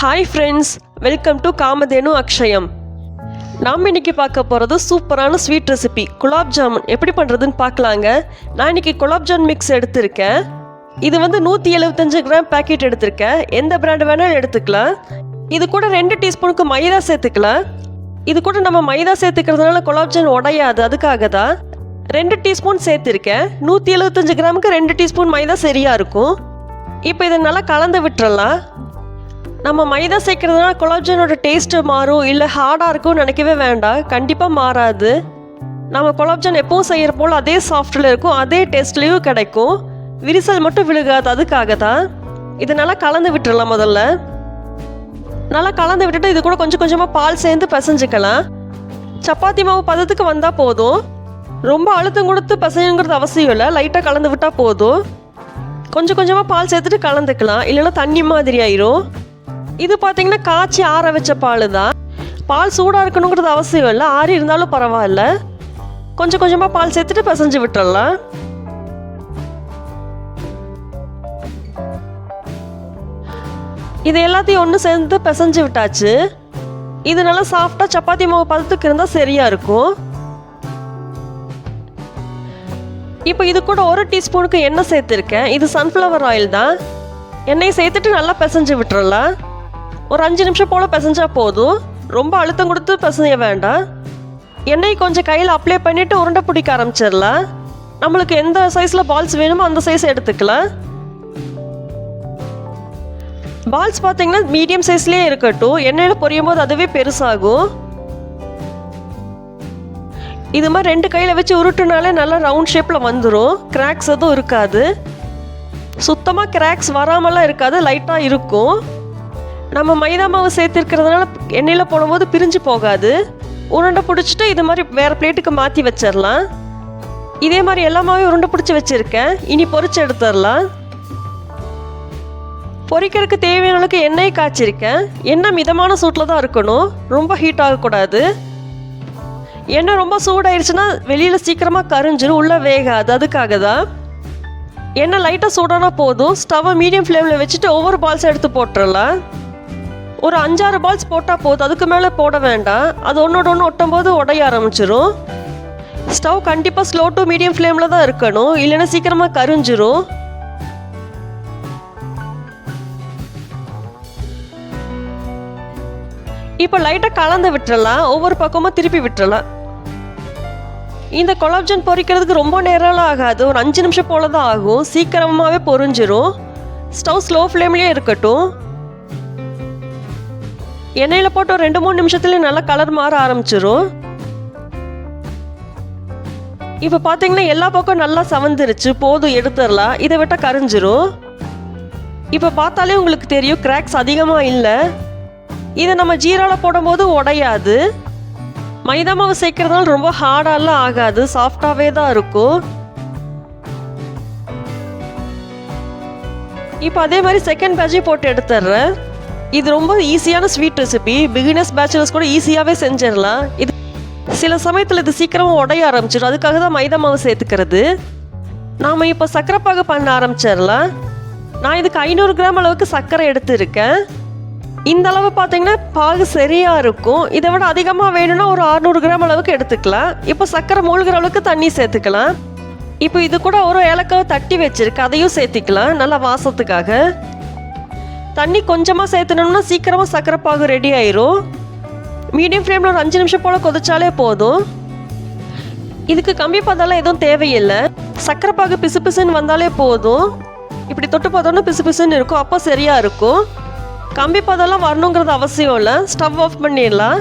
Hi friends, welcome to Kamadhenu Akshayam. நாம் இன்றைக்கி பார்க்க போகிறது சூப்பரான ஸ்வீட் ரெசிபி குலாப் ஜாமுன் எப்படி பண்ணுறதுன்னு பார்க்கலாங்க. நான் இன்றைக்கி குலாப் ஜாமுன் மிக்ஸ் எடுத்திருக்கேன். இது 175 கிராம் பேக்கெட் எடுத்திருக்கேன். எந்த பிராண்ட் வேணாலும் எடுத்துக்கலாம். இது கூட 2 டீஸ்பூனுக்கு மைதா சேர்த்துக்கலாம். இது கூட நம்ம மைதா சேர்த்துக்கிறதுனால குலாப் ஜாமுன் உடையாது, அதுக்காக தான் 2 டீஸ்பூன் சேர்த்துருக்கேன். 175 கிராமுக்கு 2 டீஸ்பூன் மைதா சரியாக இருக்கும். இப்போ இதை நல்லா கலந்து விட்டுறலாம். நம்ம மைதா சேர்க்கறதுனால குலாப் ஜாமுனோட டேஸ்ட்டு மாறும் இல்லை ஹார்டாக இருக்கும்னு நினைக்கவே வேண்டாம். கண்டிப்பாக மாறாது. நம்ம குலாப் ஜாமுன் எப்பவும் செய்கிற போல் அதே சாஃப்டில் இருக்கும், அதே டேஸ்ட்லேயும் கிடைக்கும். விரிசல் மட்டும் விழுகாது, அதுக்காக தான். இது நல்லா கலந்து விட்டுறலாம். முதல்ல நல்லா கலந்து விட்டுட்டு இது கூட கொஞ்சம் கொஞ்சமாக பால் சேர்ந்து பிசைஞ்சிக்கலாம். சப்பாத்தி மாவு பதத்துக்கு வந்தால் போதும். ரொம்ப அழுத்தம் கொடுத்து பிசையுங்கிறது அவசியம் இல்லை, லைட்டாக கலந்து விட்டால் போதும். கொஞ்சம் கொஞ்சமாக பால் சேர்த்துட்டு கலந்துக்கலாம், இல்லைன்னா தண்ணி மாதிரி ஆயிரும். இது பார்த்தீங்கன்னா காய்ச்சி ஆற வச்ச பால் தான். பால் சூடாக இருக்கணுங்கிறது அவசியம் இல்லை, ஆறி இருந்தாலும் பரவாயில்ல. கொஞ்சம் கொஞ்சமாக பால் சேர்த்துட்டு பிசைஞ்சு விட்டுறலாம். இது எல்லாத்தையும் ஒன்று சேர்ந்து பிசைஞ்சு விட்டாச்சு. இது நல்லா சாஃப்டாக சப்பாத்தி மாவு பதத்துக்கு இருந்தால் சரியாக இருக்கும். இப்போ இது கூட 1 டீஸ்பூனுக்கு எண்ணெய் சேர்த்துருக்கேன். இது சன்ஃப்ளவர் ஆயில் தான். எண்ணெயை சேர்த்துட்டு நல்லா பிசைஞ்சு விட்டுறலாம். ஒரு 5 நிமிஷம் போல் பிசைஞ்சா போதும். ரொம்ப அழுத்தம் கொடுத்து பிசைய வேண்டாம். எண்ணெய் கொஞ்சம் கையில் அப்ளை பண்ணிவிட்டு உருண்டை பிடிக்க ஆரம்பிச்சிடலாம். நம்மளுக்கு எந்த சைஸில் பால்ஸ் வேணுமோ அந்த சைஸ் எடுத்துக்கலாம். பால்ஸ் பார்த்தீங்கன்னா மீடியம் சைஸ்லேயே இருக்கட்டும். எண்ணெயில் பொரியும் போது அதுவே பெருசாகும். இது மாதிரி 2 கையில் வச்சு உருட்டுனாலே நல்லா ரவுண்ட் ஷேப்பில் வந்துடும். கிராக்ஸ் எதுவும் இருக்காது. சுத்தமாக கிராக்ஸ் வராமலாம் இருக்காது, லைட்டாக இருக்கும். நம்ம மைதா மாவு சேர்த்துருக்கிறதுனால எண்ணெயில் போடும்போது பிரிஞ்சு போகாது. உருண்டை பிடிச்சிட்டு இது மாதிரி வேறு பிளேட்டுக்கு மாற்றி வச்சிடலாம். இதே மாதிரி எல்லா மாவையும் உருண்டை பிடிச்சி வச்சுருக்கேன். இனி பொரிச்சு எடுத்துடலாம். பொரிக்கிறதுக்கு தேவையான அளவுக்கு எண்ணெய் காய்ச்சிருக்கேன். எண்ணெய் மிதமான சூட்டில் தான் இருக்கணும், ரொம்ப ஹீட் ஆகக்கூடாது. எண்ணெய் ரொம்ப சூடாயிருச்சுன்னா வெளியில் சீக்கிரமாக கரிஞ்சிடும், உள்ளே வேகாது, அதுக்காக தான். எண்ணெய் லைட்டாக சூடானா போதும். ஸ்டவ்வை மீடியம் ஃப்ளேமில் வச்சுட்டு ஒவ்வொரு பால்ஸை எடுத்து போட்டுடலாம். ஒரு 5-6 பால்ஸ் போட்டால் போதும், அதுக்கு மேலே போட வேண்டாம். அது ஒன்றோட ஒன்று ஒட்டும் போது உடைய ஆரம்பிச்சிடும். ஸ்டவ் கண்டிப்பாக ஸ்லோ டு மீடியம் ஃப்ளேமில் தான் இருக்கணும், இல்லைன்னா சீக்கிரமாக கரிஞ்சிரும். இப்போ லைட்டாக கலந்து விட்டுறலாம். ஒவ்வொரு பக்கமாக திருப்பி விட்டுறலாம். இந்த குலாப் ஜாமுன் பொரிக்கிறதுக்கு ரொம்ப நேரம்லாம் ஆகாது, ஒரு 5 நிமிஷம் போல தான் ஆகும். சீக்கிரமாகவே பொரிஞ்சிரும். ஸ்டவ் ஸ்லோ ஃப்ளேம்லேயே இருக்கட்டும். எண்ணெயில் போட்டு ஒரு 2-3 நிமிஷத்துலேயே நல்லா கலர் மாற ஆரம்பிச்சிரும். இப்போ பார்த்தீங்கன்னா எல்லா பக்கம் நல்லா சவந்துருச்சு, போதும் எடுத்துடலாம். இதை விட்டால் கரிஞ்சிரும். இப்போ பார்த்தாலே உங்களுக்கு தெரியும் கிராக்ஸ் அதிகமாக இல்லை. இதை நம்ம ஜீராவில் போடும்போது உடையாது. மைதா மாவு சேர்க்கறதுனால ரொம்ப ஹார்டாலாம் ஆகாது, சாஃப்டாகவே தான் இருக்கும். இப்போ அதே மாதிரி செகண்ட் பேட்சையும் போட்டு எடுத்துடுறேன். இது ரொம்ப ஈஸியான ஸ்வீட் ரெசிபி. பிகினர்ஸ் பேச்சுலர்ஸ் கூட ஈஸியாகவே செஞ்சிடலாம். இது சில சமயத்தில் இது சீக்கிரமாக உடைய ஆரம்பிச்சிடும், அதுக்காக தான் மைதா மாவு சேர்த்துக்கிறது. நாம் இப்போ சர்க்கரை பாகு பண்ண ஆரம்பிச்சிடலாம். நான் இதுக்கு 500 கிராம் அளவுக்கு சர்க்கரை எடுத்துருக்கேன். இந்த அளவு பார்த்தீங்கன்னா பாகு சரியாக இருக்கும். இதை விட அதிகமாக வேணும்னா ஒரு 600 கிராம் அளவுக்கு எடுத்துக்கலாம். இப்போ சர்க்கரை மூழ்கிற அளவுக்கு தண்ணி சேர்த்துக்கலாம். இப்போ இது கூட ஒரு ஏலக்காவை தட்டி வச்சிருக்கு, அதையும் சேர்த்திக்கலாம் நல்லா வாசத்துக்காக. தண்ணி கொஞ்சமாக சேர்த்துனோம்னா சீக்கிரமாக சர்க்கரை பாகு ரெடி ஆயிரும். மீடியம் ஃப்ளேமில் ஒரு 5 நிமிஷம் போல் கொதிச்சாலே போதும். இதுக்கு கம்பி பதெல்லாம் எதுவும் தேவையில்லை. சர்க்கரை பாகு பிசு பிசுன்னு வந்தாலே போதும். இப்படி தொட்டு பார்த்தோன்னா பிசு பிசுன்னு இருக்கும், அப்போ சரியாக இருக்கும். கம்பி பதெல்லாம் வரணுங்கிறது அவசியம் இல்லை. ஸ்டவ் ஆஃப் பண்ணிடலாம்.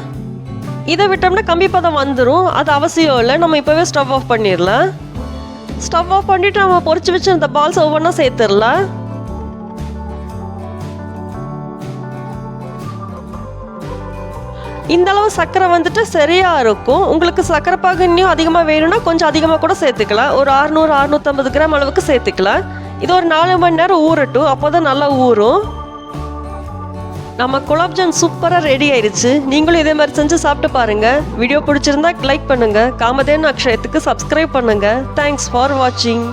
இதை விட்டோம்னா கம்பி பதம் வந்துடும், அது அவசியம் இல்லை. நம்ம இப்போவே ஸ்டவ் ஆஃப் பண்ணிடலாம். ஸ்டவ் ஆஃப் பண்ணிவிட்டு நம்ம பொரிச்சு வச்சு அந்த பால்ஸ் ஒவ்வொன்றா சேர்த்துடலாம். இந்த அளவு சர்க்கரை வந்துட்டு சரியாக இருக்கும். உங்களுக்கு சர்க்கரை பாகு இன்னும் அதிகமாக வேணும்னா கொஞ்சம் அதிகமாக கூட சேர்த்துக்கலாம். ஒரு 600-650 கிராம் அளவுக்கு சேர்த்துக்கலாம். இது ஒரு 4 மணி நேரம் ஊறட்டும், அப்போ தான் நல்லா ஊறும். நம்ம குலாப் ஜாமுன் சூப்பராக ரெடி ஆயிடுச்சு. நீங்களும் இதே மாதிரி செஞ்சு சாப்பிட்டு பாருங்கள். வீடியோ பிடிச்சிருந்தா லைக் பண்ணுங்கள். காமதேனு அக்ஷயத்துக்கு சப்ஸ்கிரைப் பண்ணுங்கள். தேங்க்ஸ் ஃபார் வாட்சிங்.